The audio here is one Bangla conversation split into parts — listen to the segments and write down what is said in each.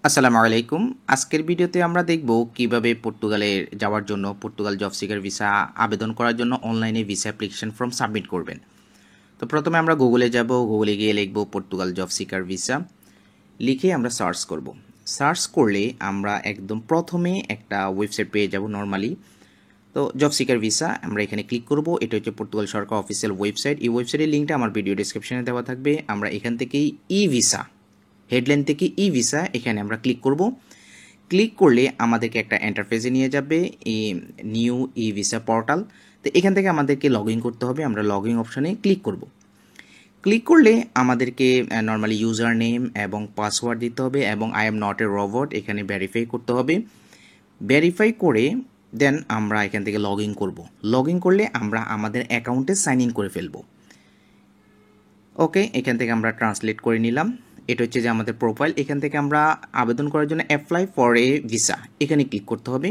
আসসালামু আলাইকুম। আজকের ভিডিওতে আমরা দেখব কিভাবে পর্তুগালে যাওয়ার জন্য পর্তুগাল জব সিকার ভিসা আবেদন করার জন্য অনলাইনে ভিসা অ্যাপ্লিকেশন ফর্ম সাবমিট করবেন। তো প্রথমে আমরা গুগলে যাব, গুগলে গিয়ে লিখব পর্তুগাল জব সিকার ভিসা, লিখে আমরা সার্চ করব। সার্চ করলে আমরা একদম প্রথমে একটা ওয়েবসাইট পেয়ে যাব নর্মালি। তো জব সিকার ভিসা আমরা এখানে ক্লিক করব। এটা হচ্ছে পর্তুগাল সরকার অফিসিয়াল ওয়েবসাইট। এই ওয়েবসাইটের লিঙ্কটা আমার ভিডিও ডেসক্রিপশনে দেওয়া থাকবে। আমরা এখান থেকেই ই ভিসা, হেডলাইন থেকে ই ভিসা এখানে আমরা ক্লিক করব। ক্লিক করলে আমাদেরকে একটা ইন্টারফেসে নিয়ে যাবে, এই নিউ ই ভিসা পোর্টাল। তো এখান থেকে আমাদেরকে লগ ইন করতে হবে। আমরা লগ ইন অপশানে ক্লিক করব। ক্লিক করলে আমাদেরকে নর্মালি ইউজার নেম এবং পাসওয়ার্ড দিতে হবে এবং I am not a robot এখানে ভেরিফাই করতে হবে। ভেরিফাই করে দেন আমরা এখান থেকে লগ ইন করবো। লগ ইন করলে আমরা আমাদের অ্যাকাউন্টে সাইন ইন করে ফেলবো। ওকে, এখান থেকে আমরা ট্রান্সলেট করে নিলাম। এটা হচ্ছে যে আমাদের প্রোফাইল। এখান থেকে আমরা আবেদন করার জন্য অ্যাপ্লাই ফর এ ভিসা এখানে ক্লিক করতে হবে।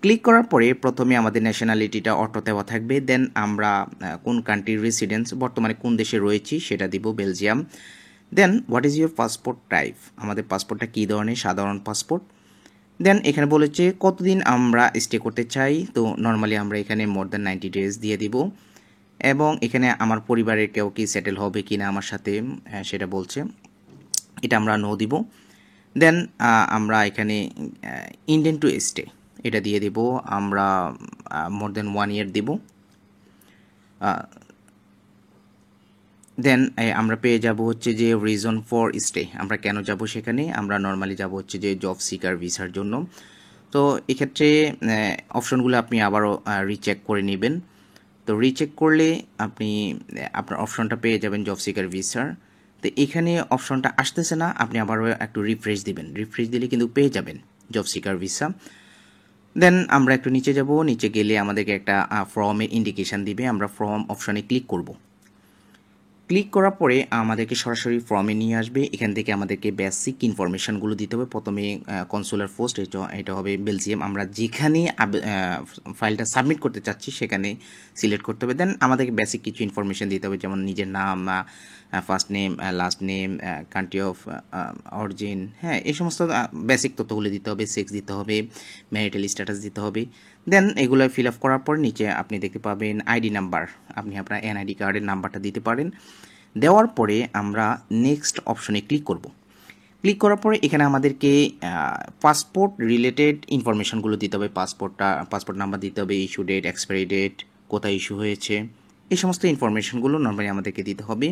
ক্লিক করার পরে প্রথমে আমাদের ন্যাশনালিটিটা অটো দেওয়া থাকবে। দেন আমরা কোন কান্ট্রির রেসিডেন্স, বর্তমানে কোন দেশে রয়েছি সেটা দিব, Belgium. Then what is your passport type, আমাদের পাসপোর্টটা কী ধরনের, সাধারণ পাসপোর্ট। দেন এখানে বলেছে কতদিন আমরা স্টে করতে চাই। তো নর্মালি আমরা এখানে মোর দ্যান 90 ডেজ দিয়ে দিব এবং এখানে আমার পরিবারের কেউ কি সেটেল হবে কি না আমার সাথে সেটা বলছে, এটা আমরা নো দিব। দেন আমরা এখানে ইন্টেন্ড টু স্টে এটা দিয়ে দেব, আমরা মোর দেন 1 ইয়ার দেব। দেন আমরা পেয়ে যাব হচ্ছে যে রিজন ফর স্টে, আমরা কেন যাব সেখানে। আমরা নর্মালি যাব হচ্ছে যে জব সিকার ভিসার জন্য। তো এক্ষেত্রে অপশনগুলো আপনি আবারও রিচেক করে নেবেন। তো রিচেক করলে আপনি আপনার অপশনটা পেয়ে যাবেন জব সিকার ভিসার। তো এখানে অপশনটা আসতেছে না, আপনি আবারও একটু রিফ্রেশ দিবেন। রিফ্রেশ দিলে কিন্তু পেয়ে যাবেন জব সিকার ভিসা। দেন আমরা একটু নিচে যাব, নিচে গেলে আমাদেরকে একটা ফর্মের ইন্ডিকেশান দিবে। আমরা ফর্ম অপশনে ক্লিক করব। ক্লিক করার পরে আমাদেরকে সরাসরি ফর্মে নিয়ে আসবে। এখান থেকে আমাদেরকে বেসিক ইনফরমেশানগুলো দিতে হবে। প্রথমে কনসুলার পোস্ট, এটা হবে বেলজিয়াম। আমরা যেখানে ফাইলটা সাবমিট করতে চাচ্ছি সেখানে সিলেক্ট করতে হবে। দেন আমাদেরকে বেসিক কিছু ইনফরমেশান দিতে হবে, যেমন নিজের নাম, first name, last name, country of origin, হ্যাঁ এই সমস্ত বেসিক তথ্যগুলো দিতে হবে। সেক্স দিতে হবে, ম্যারিটাল স্ট্যাটাস দিতে হবে। দেন এগুলো ফিল আপ করার পর নিচে আপনি দেখতে পাবেন আইডি নাম্বার, আপনি আপনার এনআইডি কার্ডের নাম্বারটা দিতে পারেন। দেওয়ার পরে আমরা নেক্সট অপশনে ক্লিক করব। ক্লিক করার পরে এখানে আমাদেরকে পাসপোর্ট রিলেটেড ইনফরমেশনগুলো দিতে হবে। পাসপোর্ট নাম্বার দিতে হবে, ইস্যু ডেট, এক্সপায়ারি ডেট, কোথায় ইস্যু হয়েছে, এই সমস্ত ইনফরমেশনগুলো নর্মালি আমাদেরকে দিতে হবে।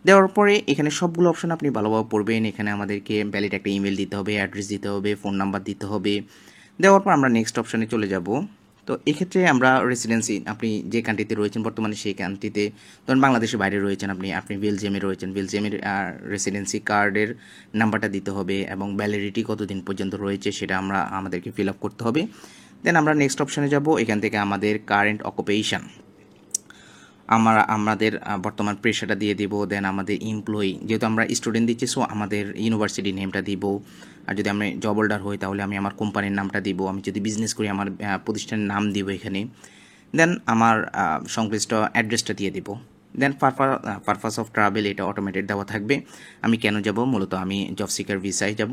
দেওয়ার পরে এখানে সবগুলো অপশন আপনি ভালোভাবে পড়বেন। এখানে আমাদেরকে ভ্যালিড একটা ইমেল দিতে হবে, অ্যাড্রেস দিতে হবে, ফোন নাম্বার দিতে হবে। দেওয়ার পর আমরা নেক্সট অপশনে চলে যাব। তো এক্ষেত্রে আমরা রেসিডেন্সি, আপনি যে কান্ট্রিতে রয়েছেন বর্তমানে সেই কান্ট্রিতে, ধরুন বাংলাদেশের বাইরে রয়েছেন আপনি বেলজিয়ামে রয়েছেন, বেলজিয়ামের রেসিডেন্সি কার্ডের নাম্বারটা দিতে হবে এবং ভ্যালিডিটি কতদিন পর্যন্ত রয়েছে সেটা আমাদেরকে ফিল আপ করতে হবে। দেন আমরা নেক্সট অপশনে যাব। এখান থেকে আমাদের কারেন্ট অকুপেশন, আমাদের বর্তমান পেশাটা দিয়ে দিব। দেন আমাদের এমপ্লয়ি, যেহেতু আমরা স্টুডেন্ট দিচ্ছি সো আমাদের ইউনিভার্সিটি নেমটা দিব। আর যদি আমি জব হোল্ডার হই তাহলে আমি আমার কোম্পানির নামটা দিব। আমি যদি বিজনেস করি আমার প্রতিষ্ঠানের নাম দিব এখানে। দেন আমার সংশ্লিষ্ট অ্যাড্রেসটা দিয়ে দিব। দেন পারপাস অফ ট্রাভেল, এটা অটোমেটেড দেওয়া থাকবে। আমি কেন যাব, মূলত আমি জব সিকার ভিসায় যাব।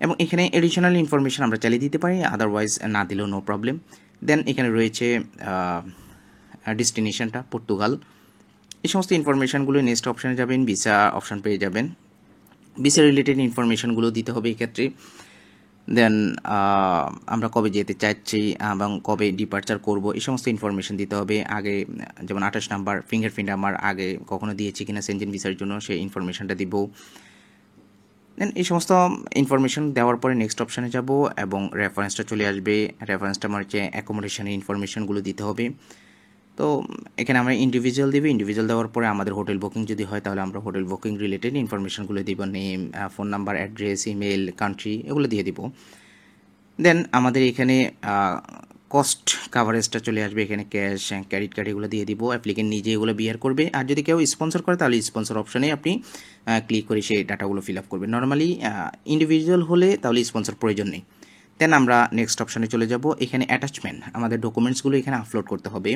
এবং এখানে এডিশনাল ইনফরমেশন আমরা চালিয়ে দিতে পারি, আদারওয়াইজ না দিলেও নো প্রবলেম। দেন এখানে রয়েছে ডেস্টিনেশনটা পর্তুগাল। এই সমস্ত ইনফরমেশানগুলো নেক্সট অপশানে যাবেন, ভিসা অপশান পেয়ে যাবেন। ভিসা রিলেটেড ইনফরমেশানগুলো দিতে হবে এক্ষেত্রে। দেন আমরা কবে যেতে চাচ্ছি এবং কবে ডিপার্চার করব এই সমস্ত ইনফরমেশান দিতে হবে। আগে যেমন 28 নাম্বার ফিঙ্গারপ্রিন্ট আমার আগে কখনো দিয়েছি কিনা সেনজেন ভিসার জন্য, সেই ইনফরমেশানটা দিব। দেন এই সমস্ত ইনফরমেশান দেওয়ার পরে নেক্সট অপশানে যাব এবং রেফারেন্সটা চলে আসবে। রেফারেন্সটা আমার হচ্ছে অ্যাকোমোডেশনের ইনফরমেশানগুলো দিতে হবে। তো এখানে আমরা ইন্ডিভিজুয়াল দিব। ইন্ডিভিজুয়াল দেওয়ার পরে আমাদের হোটেল বুকিং যদি হয় তাহলে আমরা হোটেল বুকিং রিলেটেড ইনফরমেশনগুলো দিব, name, phone number, address, email, country, এগুলো দিয়ে দিব। দেন আমাদের এখানে কস্ট কাভারেজটা চলে আসবে। এখানে ক্যাশ, ক্রেডিট কার্ড এগুলো দিয়ে দিব। অ্যাপ্লিকেন্ট নিজে এগুলো বিয়ার করবে। আর যদি কেউ স্পন্সর করে তাহলে স্পন্সর অপশনে আপনি ক্লিক করে সেই ডাটাগুলো ফিল আপ করবেন। নর্মালি ইন্ডিভিজুয়াল হলে তাহলে স্পন্সর প্রয়োজন নেই। দেন আমরা নেক্সট অপশনে চলে যাব। এখানে অ্যাটাচমেন্ট, আমাদের ডকুমেন্টসগুলো এখানে আপলোড করতে হবে।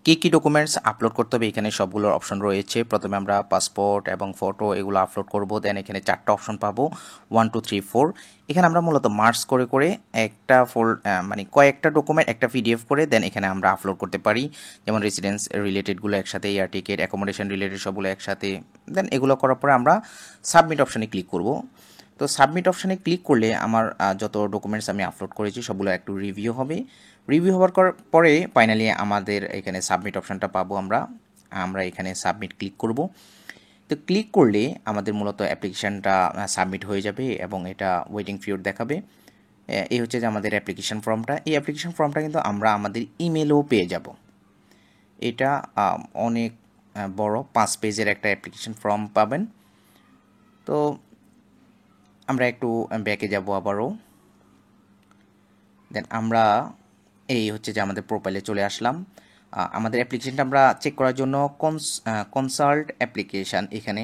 কী ডকুমেন্টস আপলোড করতে হবে এখানে সবগুলোর অপশন রয়েছে। প্রথমে আমরা পাসপোর্ট এবং ফটো এগুলো আপলোড করব, দেন এখানে 4টা অপশন পাবো 1 2 3 4। এখানে আমরা মূলত মার্কস করে করে একটা মানে কয়েকটা ডকুমেন্ট একটা পিডিএফ করে দেন এখানে আমরা আপলোড করতে পারি। যেমন রেসিডেন্স রিলেটেডগুলো একসাথে, এয়ার টিকেট, অ্যাকোমোডেশন রিলেটেড সবগুলো একসাথে। দেন এগুলো করার পরে আমরা সাবমিট অপশানে ক্লিক করব। তো সাবমিট অপশানে ক্লিক করলে আমার যত ডকুমেন্টস আমি আপলোড করেছি সবগুলো একটু রিভিউ হবে। রিভিউ হওয়ার পরে ফাইনালি আমাদের এখানে সাবমিট অপশানটা পাবো আমরা। আমরা এখানে সাবমিট ক্লিক করব। তো ক্লিক করলে আমাদের মূলত অ্যাপ্লিকেশানটা সাবমিট হয়ে যাবে এবং এটা ওয়েটিং পিরিয়ড দেখাবে। এই হচ্ছে যে আমাদের অ্যাপ্লিকেশান ফর্মটা। এই অ্যাপ্লিকেশান ফর্মটা কিন্তু আমরা আমাদের ইমেলেও পেয়ে যাব। এটা অনেক বড় 5 পেজের একটা অ্যাপ্লিকেশান ফর্ম পাবেন। তো আমরা একটু ব্যাকে যাব আবারও। দেন আমরা এই হচ্ছে যে আমাদের প্রোফাইলে চলে আসলাম। আমাদের অ্যাপ্লিকেশনটা আমরা চেক করার জন্য কনসাল্ট অ্যাপ্লিকেশান এখানে